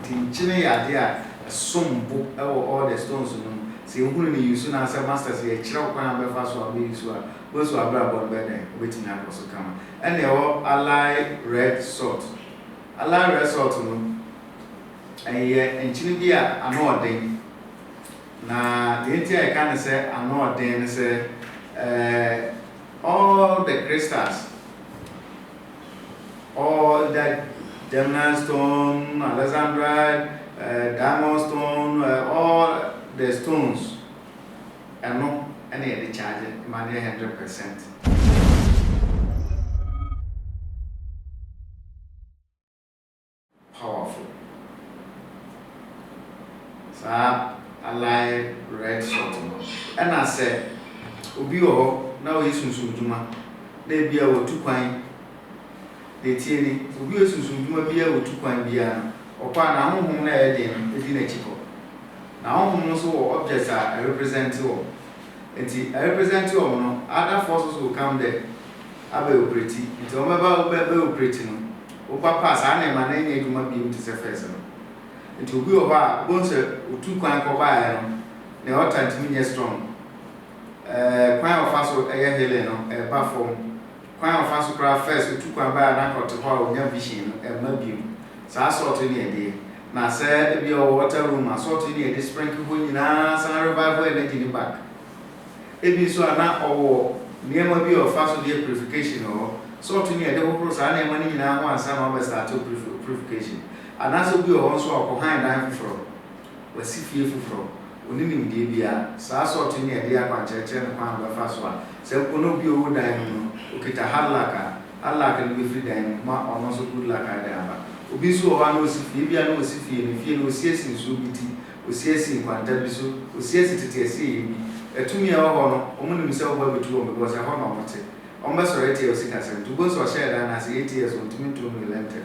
Tinchine Yadia, a some book, all the stones. See, who you soon as a master say, Chirokwan, Belfast, or Bees, those who are about better, waiting at also come. And they all allied red salt. Allied red salt, and Chinibia, I know a thing. Now, the entire kind of say, I know a thing, say, all the crystals, all that Gemini stone, Alexandrite, diamond stone, all the stones, and no any of the charge money 100%. Powerful. So I like red salt. And I said, Ubio, now is Susuma. They be able to coin. They tell me, Ubio Susuma be able to coin beer. Or pan a home within a chico. Now, almost all objects are represent you. And I represent you, no other forces will come there. I will pretty. It's all about pretty. Opa pass, I name my name, you might be able to say first. It will be about once a 2 coin for buy. The hot time to me strong. Quine of us will a Heleno, a baffle. Quine of us will craft first with 2 coin buy an anchor to power young vision, and maybe. So I saw to me a day. Now, sir, if your water room, I saw to me a sprinkle when you answer revival energy back. If you saw not or near my view of fast purification or so to me a double process, I money now one some of us start to purification. And as will be also behind I'm from. Was see fearful from. Only in Dibia, so I saw to me a dear church and a fast one. So, no be old diamond, okay, to Halaka, Halaka will be free diamond, almost so good like I am. Obiso wa no sifi bia no sifi ni fie no siesi nsu biti osiesi kwanta biso osiesi tetiesi bi etumi e ho no omunim se wo ba bitu o because e ho no mote omba sorry tie osika sem to go so share that na say 8 years on tumi to me lente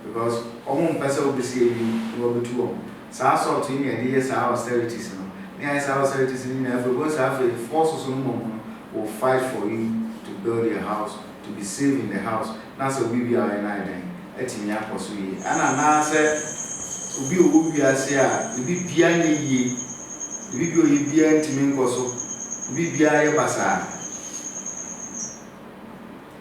because omu mpese obisi ebi wo bitu o sa so to ni e dey sa austerities no ni ai sa austerities ni na go so have forces no mo will fight for you to build your house to be safe in the house that's a we be our night etinya akoso yi ana na se obi owo biase a ebi bia na yi ebi bi oyi bia ntimi nkoso ebi bia ye basa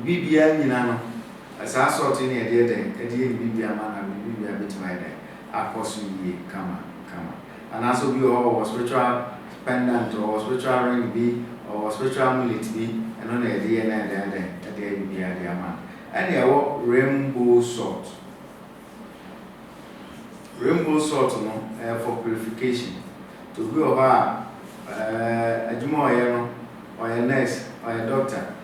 ebi bia nyina no asa sort ni e de den e de ebi bia ma na ebi bia betima den akoso yi kama ana so bi o spiritual pendant or spiritual ring bi or spiritual amulet bi eno na e de na de ebi bia de ama. And there was rainbow salt. Rainbow salt no for purification. To go over a juma or a nurse or a doctor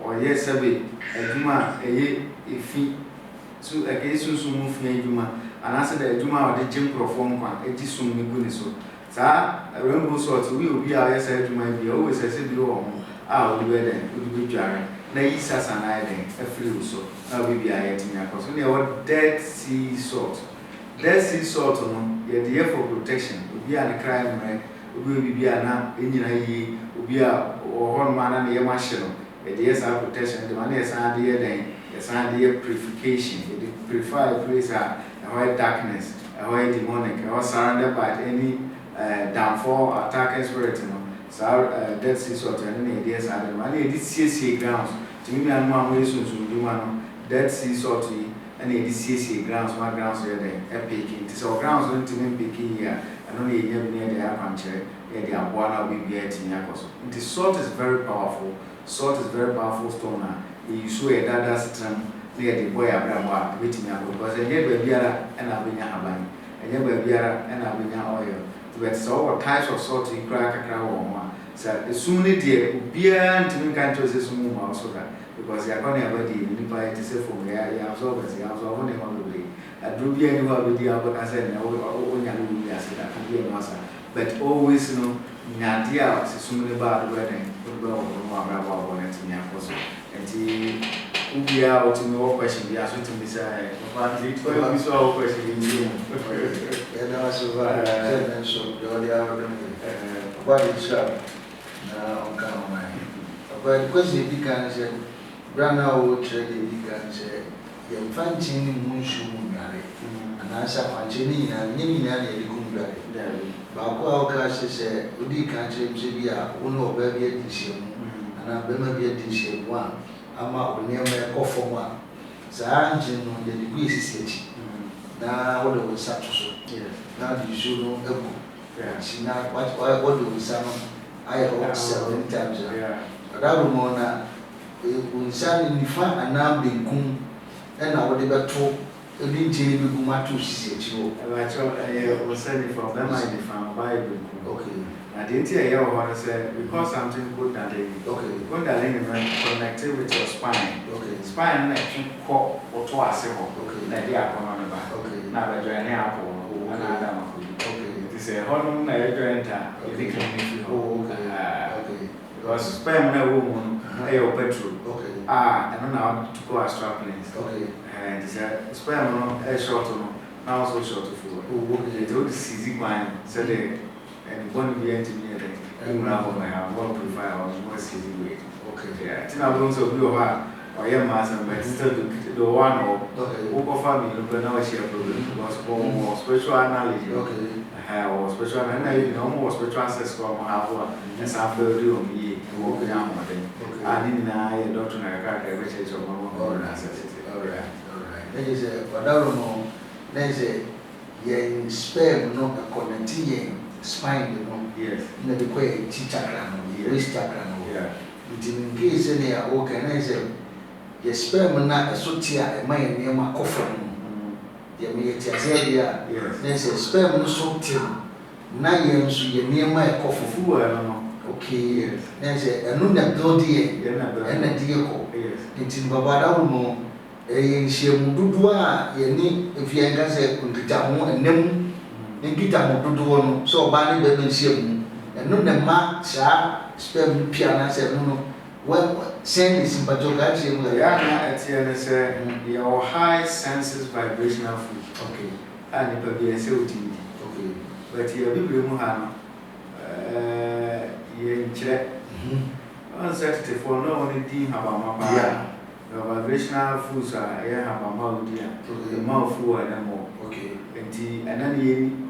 or yes a juma a fee. So a case soon move a juma and answer the juma or the gym perform one a disum so. Sir, a rainbow salt will be our yes a juma be always a city home. I will be there, would be jarring. Na isas and I then a free so now we be a yet in your course. Only our Dead Sea salt. Dead Sea salt, yet the for protection will be a crime, right? Will be a now in ye, will be a one man and a machine. Yet yes, our protection, the money is idea then, yes, idea purification. It purify a place a white darkness, a white demonic, or surrounded by any downfall, attacking spirit. So Dead Sea salt and any ideas are the money. This CSA grounds to me and my way soon to do one Dead Sea salt and a CSA grounds, my grounds are there, epic. So grounds going to me picking here and only near the airpuncher, the Abuana will be at Yakos. The salt is very powerful. Salt is very powerful stoner. You saw a dada's term near the boy Abraham waiting because I never beer and Abinia Habani, I never beer and Abinia oil. But so types of salt you crack a crow. So the sooner dear beer to me can't choose this move also that because they are going to have a deal to say for me, I absorb as I absorb on the day. I do be anyone with the other as I know, but always know Nadia is soon about wedding, and we are out to no question. We asked to be say, but we saw question in you. And also, so the other what is up now? Come on, but the question becomes, Brana will trade the becomes you find Chinny Moonshu Mary, and I shall find Chinny and Yini and Yadi. Bako Kashi said, Udi country Jibia, Uno baby edition, and I baby edition one. I'm out near my coffin one. Sarangin on the degrees city. Now, what do we such so? Now you should know a book. See now, what do we summon? I hope 7 times. But I don't want to say in the fun and now being coon, and I would ever talk. I didn't tell you to see you. I was sending from them. I found Bible. Okay. I didn't hear what I said because something good that day. Okay. Good that day connected with your spine. Okay. Spine actually caught or twice. Okay. That they are coming back. Okay. Now I join apple. Another. Okay. This is a whole I joined her. Oh, okay. Okay. Because spine na woman. Ayo petrol. Okay. And then now to go astral planes. Okay. And spare no short no. Now also short of food. Oh, okay. They would see one said they and one be engineer there. You know I have one prefer or more easy way. Okay. Yeah. Tina don't so be or your master, but still the one or over family but now share problem because more spiritual knowledge. Okay. Or special and no more spiritual access from our and some do me walk down one thing. I didn't know doctor I which is of more access. Alright. Then you say, but I don't know. Then you say, yeah, sperm no connecting spine, you know. Yes. You know, the way chakra, waist chakra. Yeah. In case any are okay, I say, your sperm not a sotia, a man near my coffin. Yeah, me at Yazia. Yes. Then say, sperm no sotia. 9 years, you near my coffin. I don't know. Okay, yes. Then say, and no, that building, and a deal. Yes. It's in Babada. Shemudua, Yenny, if you can say, Kuntamo and Nemu, and Gitamu, so Bani Baby Shemu, and no, the mark, sir, spell piano, said, no, well, send this in Patogachi, your high senses vibrational food. Okay, and it will be a silty. Okay, but here we will have yen check. Uncertainty for no only team about my vibrational foods are here have a mouth dear. The mouth full and more. Okay. And then you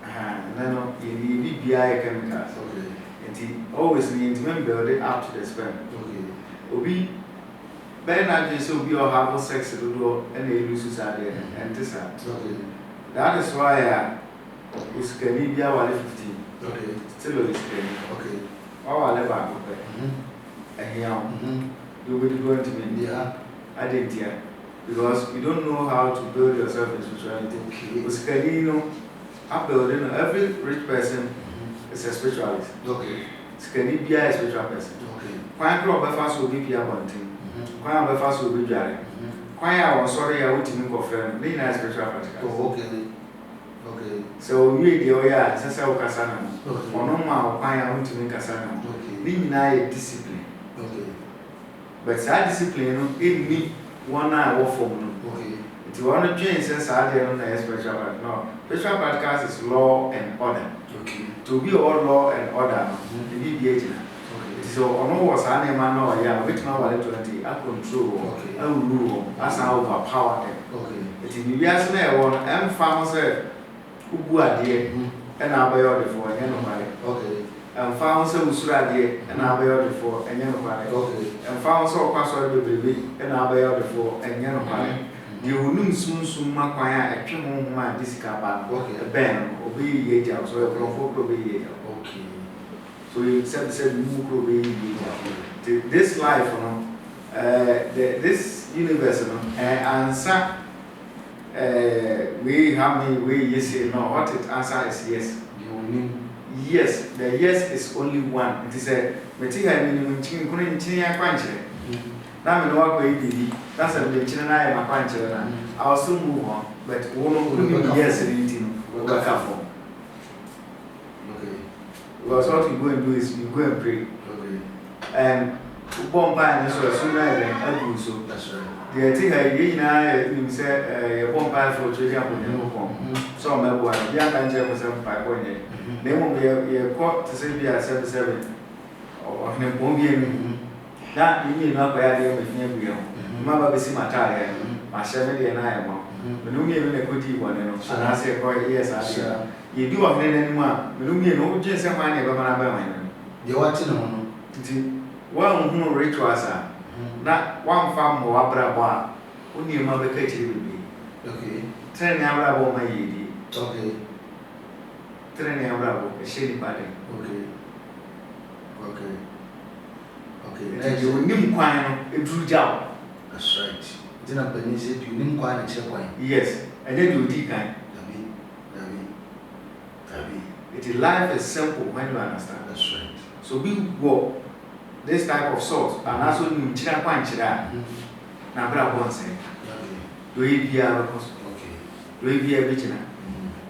and then you BI chemicals. Okay. And always need to build it up to the sperm. Okay. Obi Bernard just will be or have sex to do and they lose there and this. Okay. That is why it's Canadian 15. Okay. Still is okay. Our level. And here. You will go to me. Yeah. I didn't hear. Because you don't know how to build yourself in spirituality. Okay. Because every rich person is a spiritualist. Okay. Can be a spiritual person. Okay. Quite probably fast will be Pia Bunting. Quite fast will be Jerry. Quite I was sorry I would think of them. They are spiritual practical. Oh, okay. Okay. So we the Oya, Sasa Casana. Or no more, I want to make Casana. Okay. We deny discipline. Okay. But that discipline, it me 1 hour for me. Okay. If you want to change, since I don't know spiritual practice. No, spiritual practice is law and order. Okay. To be all law and order, to be the agent. Okay. So, on all was an man or yeah, which now I 20, I control, I will rule, as I overpower them. Okay. It is the yes, one, and farmers who are dear, and I'll buy all the for anybody. Okay. And found some Usura and I'll be ordered for and Yanopari. Okay. And found so password baby and I'll be ordered for and Yanopari. You will soon Maquia, a Pimon man, this cabin, a band, obey ye, so a profile obey. Okay. So you said move obey. This life, this universe, answer we have me, we yes, no, what it answer is yes. You mean. Yes, the yes is only one. It is a material minimum chin couldn't chin a quancher. Now, we know baby. That's a bit chin and I am a quancher. I'll soon move on, but woman couldn't be yes in eating. We'll go for. Okay. Well, what you go and do is you go and pray. Okay. And bomb pie is so sooner than I do so. That's right. The thing I said, a bomb pie for trading up with him. So, my boy, young and was a 5.8. They won't be a court to say we are 77 or a that you mean not by idea with Nebrio. Mamma be my tire. my 7 year na mo me no me na kodi won no so na say ko yes ade ye di wa ne anima me no me no je se kwa na be ma na be wan no de wati no nti wa hu rituals a na wa mfa mo abrabo a oni ma be ka chiri bi okay tren ya abrabo ma ye di okay tren ya abrabo e sheni pade okay okay okay na you nim kwan no e duru jaw that's right dina bani say you nim kwan na che kwan yes and then you di kan life is simple when you understand. That's right. So we go this type of salt and also you chira kwanchira na bra bon say do e bia because okay do e bia be china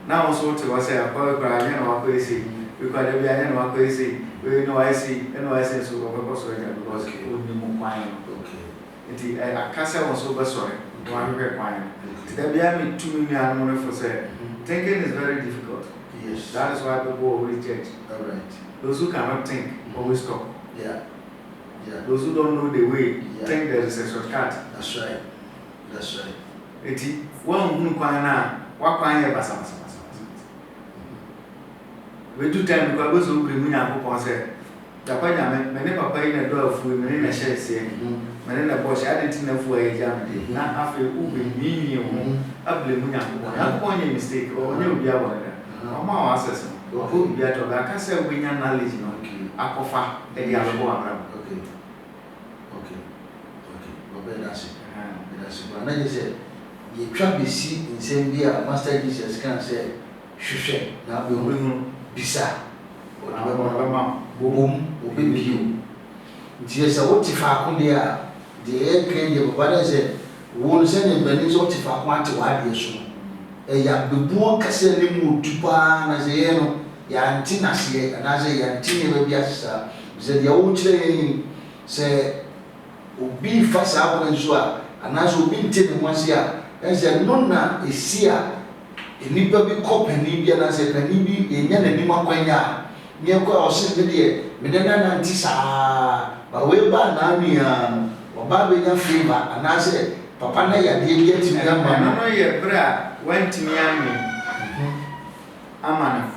now also to was say akwa kwa anya na akwa esi we kwa da bia anya na akwa esi we no I see so we so because we mo kwan okay enti akasa won so be sorry do I be kwan da bia me tumi mi anu no for say thinking is very difficult. Yes. That is why people always judge. All right. Those who cannot think always talk. Yeah. Yeah. Those who don't know the way think there is a shortcut. That's right. That's right. Eti one who kwana wa kwanye basa. We do time because we so bring munya ko say da kwanya me ne papa yi na do afu me ne na share se me ne na boss identity na fu ayi jam de na afi u be nyi ho able munya ko na ko onye mistake o onye obi awon Mama access no ko bia to ba ka say we nya knowledge no akofa e dia lo abram okay obe that's but na say ye twa be si nsem bi a master Jesus can say hwehwe na be hu bisa o de be ma bom obe bio ntie say what fa ko dia de e kan ye baba na say won say ne bani so ti fa ko ate wa de so ya bebuo kase ne mu tupa na ze no ya antina se na ze ya antine ba bia sesa ze dia wo kire yin se obi fa sa bo nso a ana so obi ntine mo ase a ense no na esia enipa bi kopani bia na se pani bi enya na ni makwanya me ko o se de me de na antisa ba we ba na nua oba be nya favor ana se papa na ya de bia ti bia ma no ye bra went me ami amana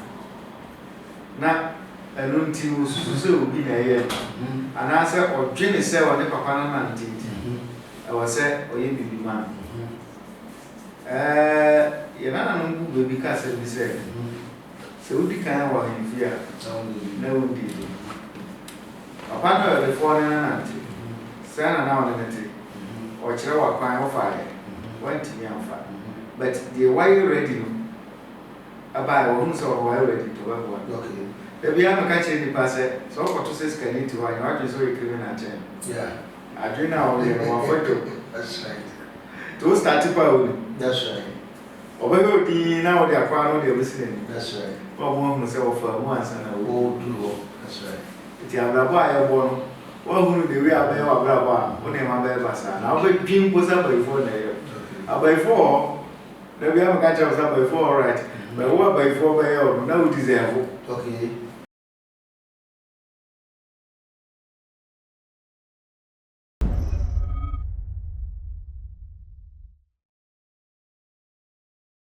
na enunti ususu obi na ye ana se odwene se wode papa na na ntiti e wo se oye bibi man ye na no bu bebi ka se bi se odi kan wa hifia na odi papa no le fo na ntiti se na wona nete o kire wa kwan wo fa ye went me amfa but the why you ready no about who so why ready to work one okay the bia no catch any pass so for to say scan to one you so you can attend yeah I do now we one photo that's right to start pa that's right obago di na o de akwa no de listening that's right o mo mo say o fa mo ansa na o do that's right ti abrabo ayo bo no o hu the way abayo abrabo a o ne ma ba basa na o be pin posa by phone na yo by 4 we have catch us up by 4 right but what by 4 by now we deserve okay